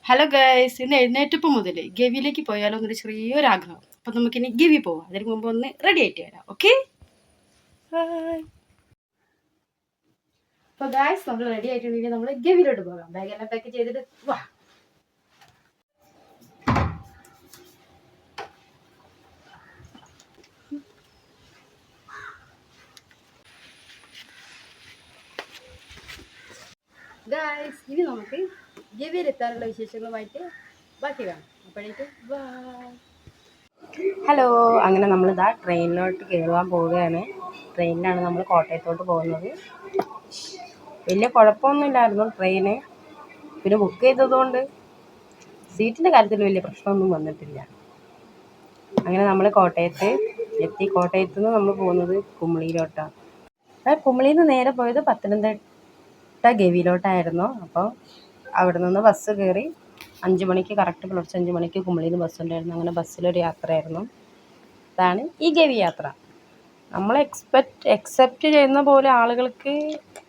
Hello guys, ഇന്ന് എഴുന്നേറ്റപ്പം മുതൽ ഗവിയിലേക്ക് പോയാലോ എന്നൊരു ചെറിയൊരു ആഗ്രഹം. അപ്പം നമുക്കിനി ഗവി പോവാം. അതിന് മുമ്പ് ഒന്ന് റെഡി ആയിട്ട് വരാം. ഓക്കെ, അപ്പോൾ ഗൈസ് നമ്മൾ റെഡി ആയിട്ടുണ്ടെങ്കിൽ നമ്മൾ ഗവിയിലോട്ട് പോകാം. ബാഗെല്ലാം പാക്ക് ചെയ്തിട്ട് വാ. ഗൈസ്, ഇനി നമുക്ക് ഗവിയിലെത്താനുള്ള വിശേഷങ്ങളുമായിട്ട് ബാക്കി കാണാം. അപ്പോഴേക്കും ബൈ. ഹലോ, അങ്ങനെ നമ്മളിതാ ട്രെയിനിലോട്ട് കയറുവാൻ പോവുകയാണ്. ട്രെയിനിലാണ് നമ്മൾ കോട്ടയത്തോട്ട് പോകുന്നത്. വലിയ കുഴപ്പമൊന്നുമില്ലായിരുന്നു ട്രെയിന്. പിന്നെ ബുക്ക് ചെയ്തതുകൊണ്ട് സീറ്റിൻ്റെ കാര്യത്തിൽ വലിയ പ്രശ്നമൊന്നും വന്നിട്ടില്ല. അങ്ങനെ നമ്മൾ കോട്ടയത്ത് എത്തി. കോട്ടയത്ത് നിന്ന് നമ്മൾ പോകുന്നത് കുമളിയിലോട്ടാണ്. കുമളിയിൽ നിന്ന് നേരെ പോയത് പത്തനംതിട്ട ഗവിയിലോട്ടായിരുന്നു. അപ്പോൾ അവിടെ നിന്ന് ബസ് കയറി 5 മണിക്ക് കറക്റ്റ് പുലർച്ചെ 5 മണിക്ക് കുമളിയിൽ നിന്ന് ബസ്സുണ്ടായിരുന്നു. അങ്ങനെ ബസ്സിലൊരു യാത്രയായിരുന്നു. അതാണ് ഈ ഗവി യാത്ര. നമ്മൾ എക്സെപ്റ്റ് ചെയ്യുന്ന പോലെ ആളുകൾക്ക്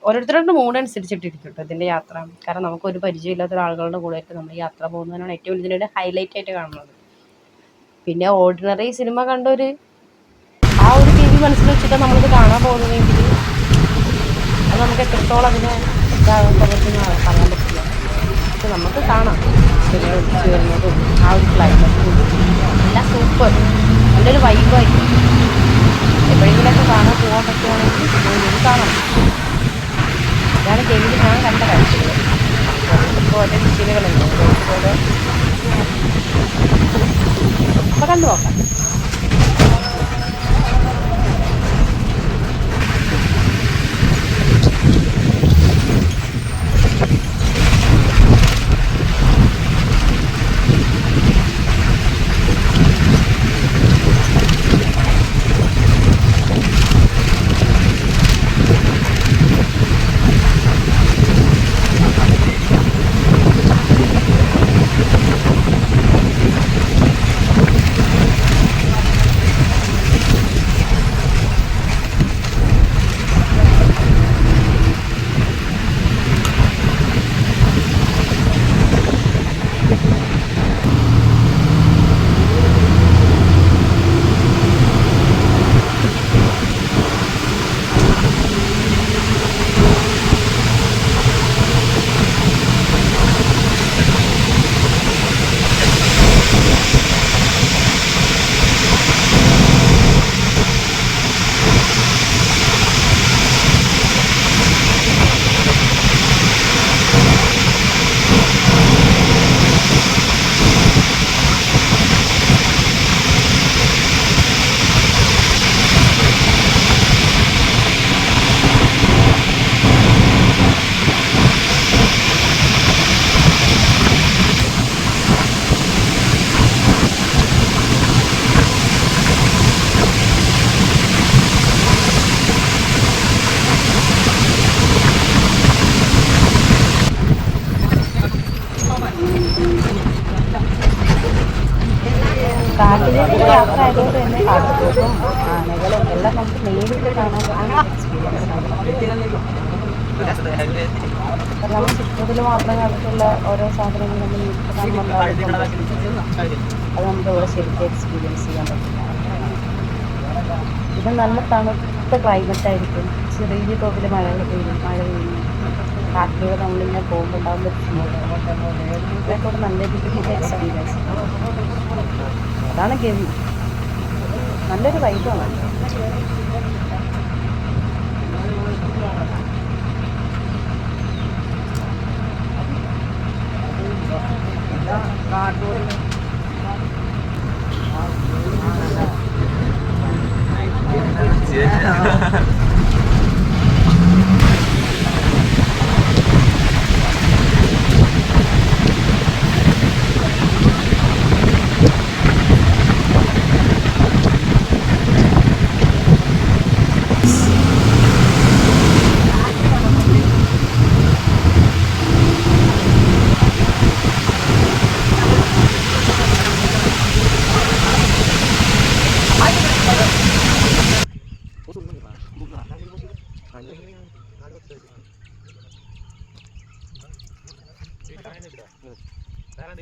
ഓരോരുത്തരുടെ മൂഡ് അനുസരിച്ചിട്ടിരിക്കും കേട്ടോ ഇതിൻ്റെ യാത്ര. കാരണം നമുക്കൊരു പരിചയമില്ലാത്ത ഒരാളുകളുടെ കൂടെ ആയിട്ട് നമ്മൾ യാത്ര പോകുന്നതിനാണ് ഏറ്റവും ഇതിൻ്റെ ഹൈലൈറ്റ് ആയിട്ട് കാണുന്നത്. പിന്നെ ഓർഡിനറി സിനിമ കണ്ടൊരു ആ ഒരു രീതി മനസ്സിൽ വെച്ചിട്ട് നമ്മളിത് കാണാൻ പോകുന്നതെങ്കിൽ അത് നമുക്ക് എത്രത്തോളം അതിനെ ഇതാകുമ്പോഴത്തേക്കും പറയാൻ പറ്റില്ല. പക്ഷെ നമുക്ക് കാണാം സിനിമ ഒഴിച്ചു വരുന്നതും ആ ഒരു ക്ലൈമറ്റും എല്ലാം സൂപ്പർ, നല്ലൊരു വൈബായിരിക്കും. എപ്പോഴെങ്കിലൊക്കെ കാണാൻ പോകാൻ പറ്റുവാണെങ്കിൽ പോയി കാണാം. ഇതാണ് ഗവിയിൽ ഞാൻ കണ്ട കാഴ്ചകൾ. ഇപ്പോൾ ഓരോ മെഷീനുകളുണ്ട് പോലെ. അപ്പോൾ കണ്ടു നോക്കാം. കാട്ടിലേക്ക് യാത്ര ആയതുകൊണ്ട് തന്നെ കാട്ടുപോത്തും ആനകളും എല്ലാം നമുക്ക് നേരിട്ട് കാണാൻ എക്സ്പീരിയൻസ് ആണ്. നമ്മൾ ചുറ്റത്തിൽ മാത്രം കണ്ടിട്ടുള്ള ഓരോ സാധനങ്ങൾ നമ്മൾ നേരിട്ട് കാണുമ്പോൾ അത് നമുക്ക് ഇവിടെ ശരിക്കും എക്സ്പീരിയൻസ് ചെയ്യാൻ പറ്റില്ല. ഇത് നല്ല തണുത്ത ക്ലൈമറ്റ് ആയിരിക്കും. ചെറിയ തോതിൽ മഴ പെയ്യും. കാട്ടിലൂടെ നമ്മളിങ്ങനെ പോകുമ്പോൾ ഉണ്ടാകുന്ന ഇതൊക്കെ നല്ല രീതിയിൽ എക്സ്പീരിയൻസ്. അതാണ് ഗവി. നല്ലൊരു വൈബാണ്. നമ്മൾ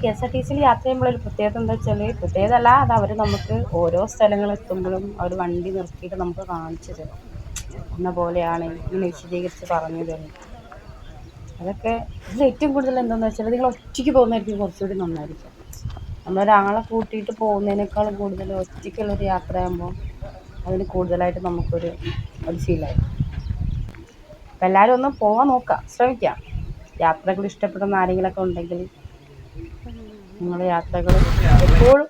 KSRTCയിൽ യാത്ര ചെയ്യുമ്പോഴൊരു പ്രത്യേകത എന്താ വെച്ചാൽ, പ്രത്യേകത അല്ല, അത് അവർ നമുക്ക് ഓരോ സ്ഥലങ്ങളെത്തുമ്പോഴും അവർ വണ്ടി നിർത്തിയിട്ട് നമുക്ക് കാണിച്ചു തരും. എന്ന പോലെയാണ് ഇങ്ങനെ വിശദീകരിച്ച് പറഞ്ഞു തരും. അതൊക്കെ ഇതിൽ ഏറ്റവും കൂടുതൽ എന്താണെന്ന് വെച്ചാൽ, നിങ്ങൾ ഒറ്റയ്ക്ക് പോകുന്നതായിരിക്കും കുറച്ചുകൂടി നന്നായിരിക്കും. നമ്മളൊരാളെ കൂട്ടിയിട്ട് പോകുന്നതിനേക്കാളും കൂടുതൽ ഒറ്റയ്ക്കുള്ളൊരു യാത്രയാകുമ്പോൾ അതിന് കൂടുതലായിട്ട് നമുക്കൊരു ഫീലായിരിക്കും. അപ്പം എല്ലാവരും ഒന്ന് പോകാൻ നോക്കുക, ശ്രമിക്കുക. യാത്രകൾ ഇഷ്ടപ്പെടുന്ന ആരെങ്കിലുമൊക്കെ ഉണ്ടെങ്കിൽ നിങ്ങൾ യാത്രകൾ എപ്പോഴും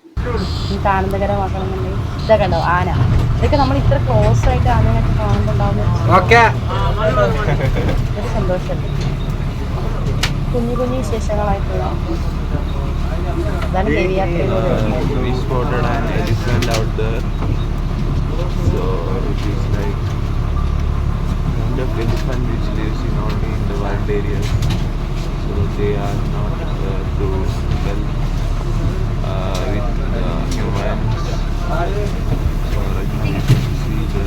നിങ്ങൾക്ക് ആനന്ദകരമാക്കണമെന്നുണ്ടെങ്കിൽ ഇതൊക്കെ ഉണ്ടാവും ആന. ഇതൊക്കെ നമ്മൾ ഇത്ര ക്ലോസ് ആയിട്ട് ആനയൊക്കെ കാണുന്നുണ്ടാവുന്ന ഒരു സന്തോഷമല്ലേ. കുഞ്ഞു കുഞ്ഞു വിശേഷങ്ങളായിട്ടുള്ള അതാണ് ഗവി യാത്രയിലൂടെ. Elephant which lives in only in the wild areas, so they are not to well with humans. So right now you can see the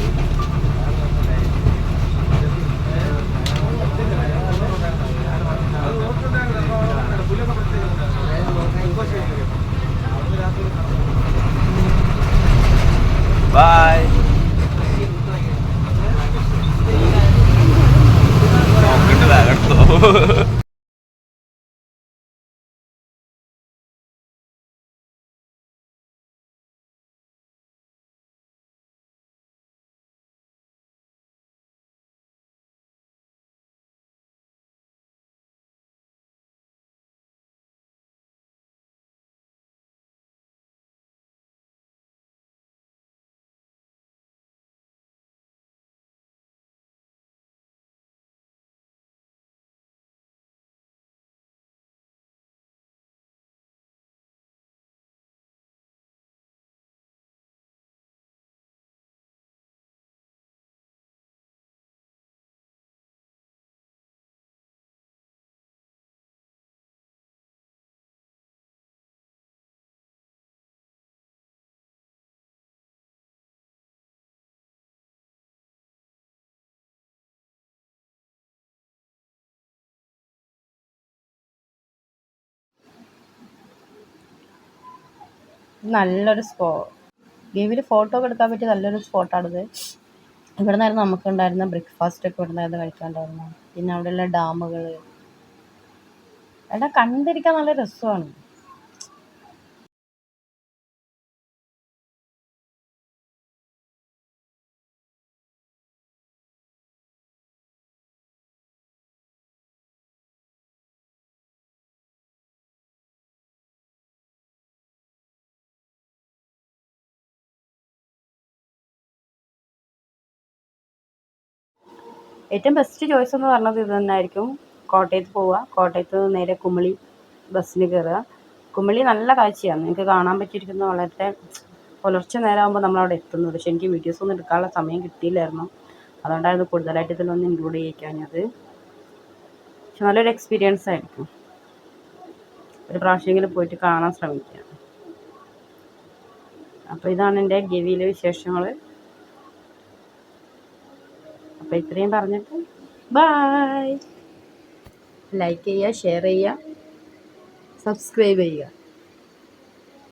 bye. നല്ലൊരു ഗവിയിൽ ഫോട്ടോ ഒക്കെ എടുക്കാൻ പറ്റിയ നല്ലൊരു സ്പോട്ടാണിത്. ഇവിടെ നിന്നായിരുന്നു നമുക്കുണ്ടായിരുന്ന ബ്രേക്ക്ഫാസ്റ്റ് ഒക്കെ ഇവിടെ നിന്നായിരുന്നു കഴിക്കാണ്ടായിരുന്നു. പിന്നെ അവിടെയുള്ള ഡാമുകൾ എല്ലാം കണ്ടിരിക്കാൻ നല്ല രസമാണ്. ഏറ്റവും ബെസ്റ്റ് ചോയ്സ് എന്ന് പറഞ്ഞത് ഇത് തന്നെയായിരിക്കും. കോട്ടയത്ത് പോവുക, കോട്ടയത്ത് നേരെ കുമളി ബസ്സിന് കയറുക. കുമളി നല്ല കാഴ്ചയാണ്, നിങ്ങൾക്ക് കാണാൻ പറ്റിയിരിക്കുന്നത്. വളരെ പുലർച്ചെ നേരമാകുമ്പോൾ നമ്മളവിടെ എത്തുന്നത്. പക്ഷേ എനിക്ക് വീഡിയോസ് ഒന്നും എടുക്കാനുള്ള സമയം കിട്ടിയില്ലായിരുന്നു, അതുകൊണ്ടായിരുന്നു കൂടുതലായിട്ട് ഇതിലൊന്നും ഇൻക്ലൂഡ് ചെയ്യിക്കാഞ്ഞത്. പക്ഷെ നല്ലൊരു എക്സ്പീരിയൻസ് ആയിരിക്കും. ഒരു പ്രാവശ്യമെങ്കിലും പോയിട്ട് കാണാൻ ശ്രമിക്കുക. അപ്പോൾ ഇതാണ് എൻ്റെ ഗവിയിലെ വിശേഷങ്ങൾ. അപ്പോൾ ഇത്രയും പറഞ്ഞിട്ട് ബൈ. ലൈക്ക് ചെയ്യുക, ഷെയർ ചെയ്യുക, സബ്സ്ക്രൈബ് ചെയ്യുക.